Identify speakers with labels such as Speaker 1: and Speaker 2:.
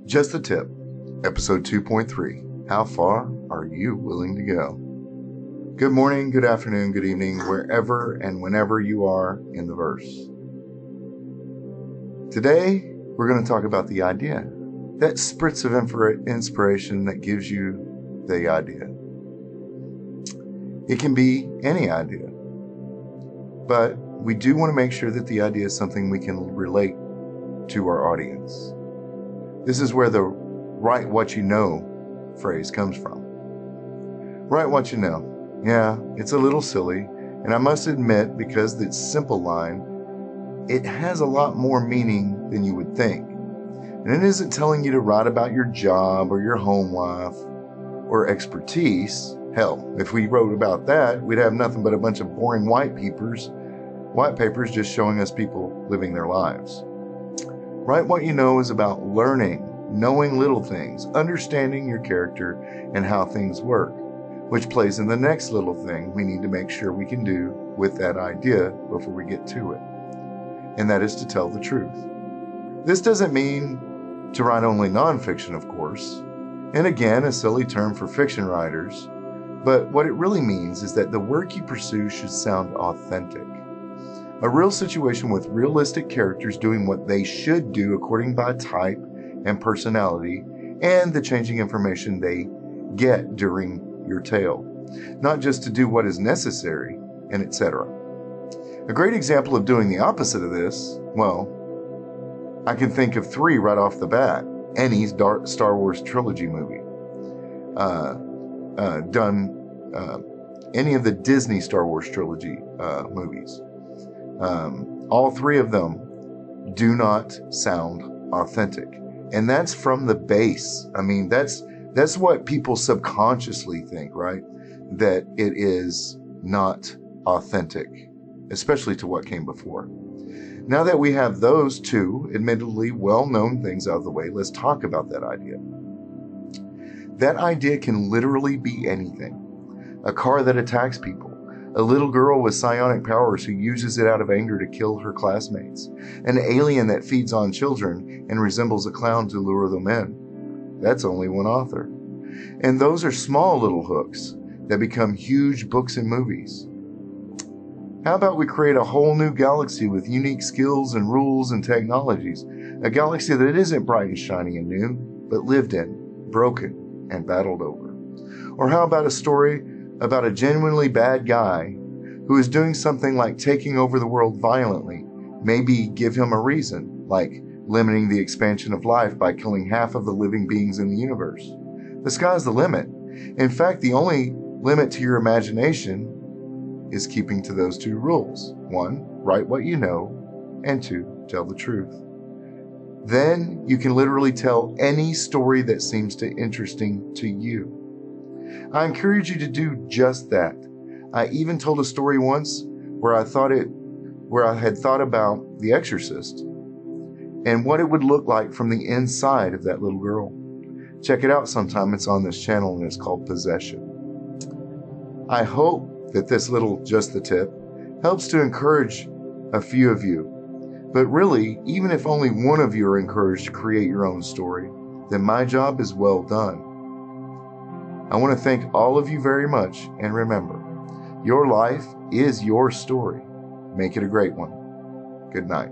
Speaker 1: Just the Tip, episode 2.3. How far are you willing to go? Good morning, good afternoon, good evening, wherever and whenever you are in the verse. Today, we're going to talk about the idea. That spritz of inspiration that gives you the idea. It can be any idea. But we do want to make sure that the idea is something we can relate to our audience. This is where the write what you know phrase comes from. Write what you know. Yeah, it's a little silly, and I must admit, because it's a simple line, it has a lot more meaning than you would think. And it isn't telling you to write about your job or your home life or expertise. Hell, if we wrote about that, we'd have nothing but a bunch of boring white papers just showing us people living their lives. Write what you know is about learning, knowing little things, understanding your character and how things work, which plays in the next little thing we need to make sure we can do with that idea before we get to it. And that is to tell the truth. This doesn't mean to write only nonfiction, of course, and again, a silly term for fiction writers, but what it really means is that the work you pursue should sound authentic. A real situation with realistic characters doing what they should do according by type and personality and the changing information they get during your tale, not just to do what is necessary, and etc. A great example of doing the opposite of this, well, I can think of 3 right off the bat. Any Star Wars trilogy movie, any of the Disney Star Wars trilogy movies. All 3 of them do not sound authentic. And that's from the base. I mean, that's what people subconsciously think, right? That it is not authentic, especially to what came before. Now that we have those 2 admittedly well-known things out of the way, let's talk about that idea. That idea can literally be anything. A car that attacks people. A little girl with psionic powers who uses it out of anger to kill her classmates. An alien that feeds on children and resembles a clown to lure them in. That's only one author. And those are small little hooks that become huge books and movies. How about we create a whole new galaxy with unique skills and rules and technologies? A galaxy that isn't bright and shiny and new, but lived in, broken, and battled over. Or how about a story about a genuinely bad guy who is doing something like taking over the world violently? Maybe give him a reason, like limiting the expansion of life by killing half of the living beings in the universe. The sky's the limit. In fact, the only limit to your imagination is keeping to those 2 rules. 1, write what you know, and 2, tell the truth. Then you can literally tell any story that seems interesting to you. I encourage you to do just that. I even told a story once where I had thought about The Exorcist and what it would look like from the inside of that little girl. Check it out sometime. It's on this channel and it's called Possession. I hope that this little Just the Tip helps to encourage a few of you. But really, even if only one of you are encouraged to create your own story, then my job is well done. I want to thank all of you very much, and remember, your life is your story. Make it a great one. Good night.